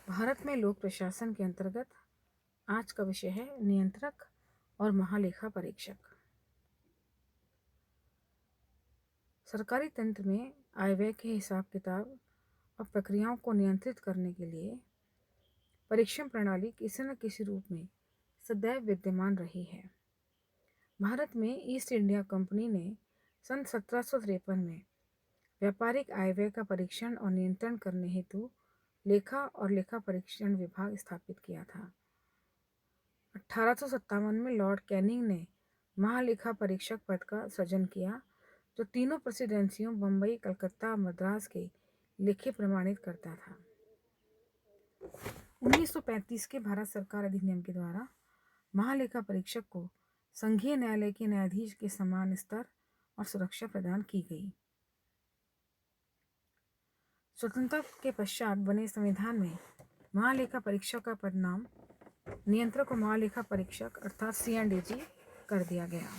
भारत में लोक प्रशासन के अंतर्गत आज का विषय है नियंत्रक और महालेखा परीक्षक। सरकारी तंत्र में आय व्यय के हिसाब किताब और प्रक्रियाओं को नियंत्रित करने के लिए परीक्षण प्रणाली किसी न किसी रूप में सदैव विद्यमान रही है। भारत में ईस्ट इंडिया कंपनी ने सन 1753 में व्यापारिक आय व्यय का परीक्षण और नियंत्रण करने हेतु लेखा और लेखा परीक्षण विभाग स्थापित किया था। 1857 में लॉर्ड कैनिंग ने महालेखा परीक्षक पद का सृजन किया, जो तीनों प्रेसिडेंसियों बम्बई, कलकत्ता और मद्रास के लेखे प्रमाणित करता था। 1935 के भारत सरकार अधिनियम के द्वारा महालेखा परीक्षक को संघीय न्यायालय के न्यायाधीश के समान स्तर और सुरक्षा प्रदान की गई। स्वतंत्रता के पश्चात बने संविधान में महालेखा परीक्षक का पदनाम नियंत्रक और महालेखा परीक्षक अर्थात CNDG कर दिया गया।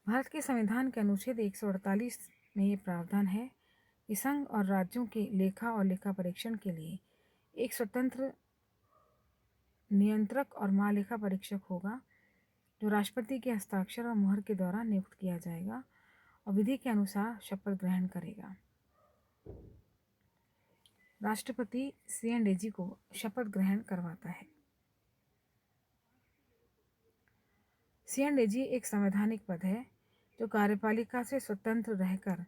भारत के संविधान के अनुच्छेद 148 में ये प्रावधान है कि संघ और राज्यों के लेखा और लेखा परीक्षण के लिए एक स्वतंत्र नियंत्रक और महालेखा परीक्षक होगा, जो राष्ट्रपति के हस्ताक्षर और मुहर के द्वारा नियुक्त किया जाएगा और विधि के अनुसार शपथ ग्रहण करेगा। राष्ट्रपति CNDG को शपथ ग्रहण करवाता है। CNDG एक संवैधानिक पद है जो कार्यपालिका से स्वतंत्र रहकर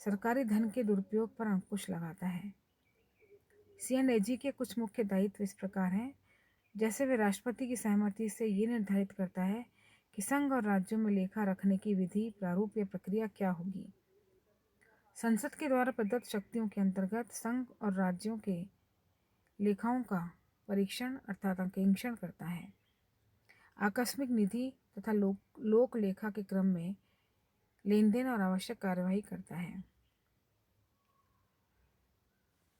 सरकारी धन के दुरुपयोग पर अंकुश लगाता है। CNDG के कुछ मुख्य दायित्व इस प्रकार हैं, जैसे वे राष्ट्रपति की सहमति से ये निर्धारित करता है कि संघ और राज्यों में लेखा रखने की विधि, प्रारूप या प्रक्रिया क्या होगी। संसद के द्वारा प्रदत्त शक्तियों के अंतर्गत संघ और राज्यों के लेखाओं का परीक्षण अर्थात अंकेक्षण करता है। आकस्मिक निधि तथा लोक लेखा के क्रम में लेन देन और आवश्यक कार्यवाही करता है।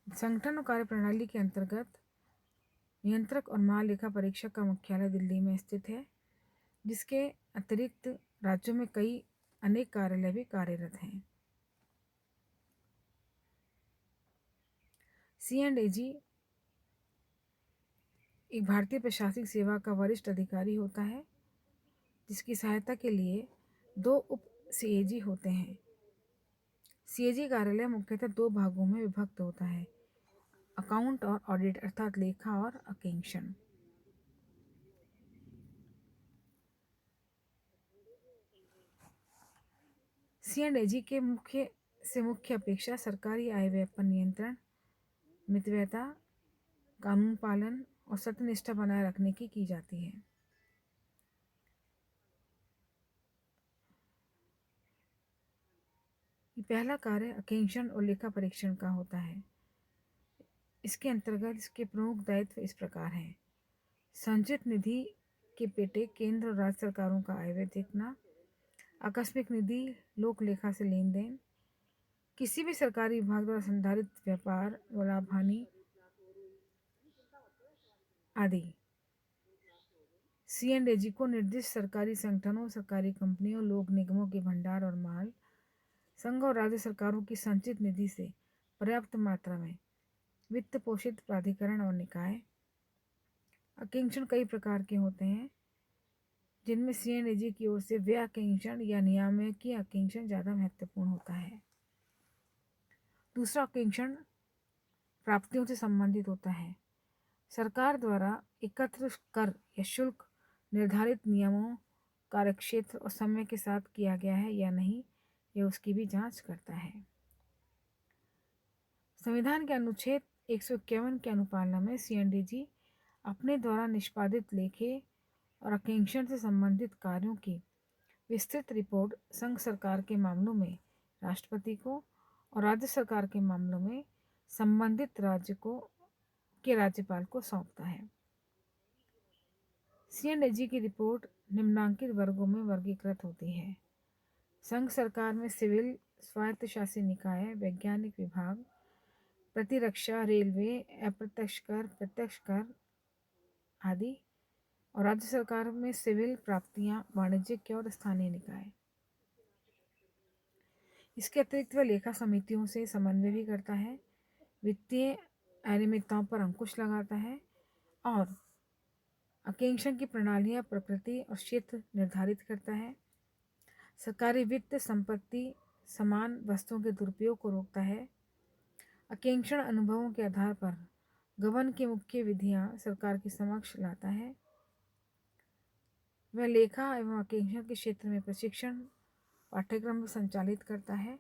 संगठन और कार्यप्रणाली के अंतर्गत नियंत्रक और महालेखा परीक्षक का मुख्यालय दिल्ली में स्थित है, जिसके अतिरिक्त राज्यों में कई अनेक कार्यालय भी कार्यरत हैं। CNDG एक भारतीय प्रशासनिक सेवा का वरिष्ठ अधिकारी होता है, जिसकी सहायता के लिए 2 उप CAG होते हैं। CAG कार्यालय मुख्यतः 2 भागों में विभक्त होता है, अकाउंट और ऑडिट अर्थात लेखा और अंकेक्षण। CNDG के मुख्य अपेक्षा सरकारी आय व्यय पर नियंत्रण, मितव्ययता, कानून पालन और सत्यनिष्ठा बनाए रखने की जाती है। पहला कार्य अंकेक्षण और लेखा परीक्षण का होता है। इसके अंतर्गत इसके प्रमुख दायित्व इस प्रकार हैं: संचित निधि के पेटे केंद्र और राज्य सरकारों का आय व्यय देखना, आकस्मिक निधि, लोक लेखा से लेन देन, किसी भी सरकारी विभाग द्वारा संधारित व्यापार व लाभ हानि आदि। CNDG को निर्दिष्ट सरकारी संगठनों, सरकारी कंपनियों, लोक निगमों के भंडार और माल, संघ और राज्य सरकारों की संचित निधि से पर्याप्त मात्रा में वित्त पोषित प्राधिकरण और निकाय। अंकेक्षण कई प्रकार के होते हैं, जिनमें CNDG की ओर से व्यय अंकेक्षण या नियामकीय अंकेक्षण ज़्यादा महत्वपूर्ण होता है। दूसरा अंकेक्षण प्राप्तियों से संबंधित होता है। सरकार द्वारा एकत्र कर या शुल्क निर्धारित नियमों, कार्यक्षेत्र और समय के साथ किया गया है या नहीं, यह उसकी भी जांच करता है। संविधान के अनुच्छेद 151 के अनुपालना में CNDG अपने द्वारा निष्पादित लेखे और अंकेक्षण से संबंधित कार्यों की विस्तृत रिपोर्ट संघ सरकार के मामलों में राष्ट्रपति को और राज्य सरकार के मामलों में संबंधित राज्य के राज्यपाल को सौंपता है। CNDG की रिपोर्ट निम्नांकित वर्गों में वर्गीकृत होती है: संघ सरकार में सिविल, स्वायत्तशासी निकाय, वैज्ञानिक विभाग, प्रतिरक्षा, रेलवे, अप्रत्यक्ष कर, प्रत्यक्ष कर आदि, और राज्य सरकार में सिविल, प्राप्तियां, वाणिज्यिक और स्थानीय निकाय। इसके अतिरिक्त वह लेखा समितियों से समन्वय भी करता है। वित्तीय अनियमितताओं पर अंकुश लगाता है और आकांक्षण की प्रणालियाँ, प्रकृति और क्षेत्र निर्धारित करता है। सरकारी वित्त संपत्ति समान वस्तुओं के दुरुपयोग को रोकता है। आकांक्षण अनुभवों के आधार पर गबन की मुख्य विधियाँ सरकार के समक्ष लाता है। वह लेखा एवं आकांक्षण के क्षेत्र में प्रशिक्षण पाठ्यक्रम संचालित करता है।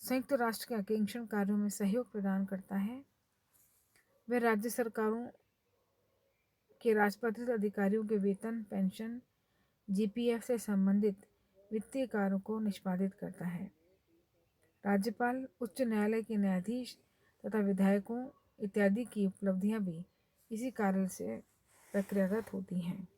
संयुक्त राष्ट्र के आकांक्षण कार्यों में सहयोग प्रदान करता है। वह राज्य सरकारों के राजपत्रित अधिकारियों के वेतन, पेंशन, जीपीएफ से संबंधित वित्तीय कार्यों को निष्पादित करता है। राज्यपाल, उच्च न्यायालय के न्यायाधीश तथा विधायकों इत्यादि की उपलब्धियां भी इसी कार्य से प्रक्रियागत होती हैं।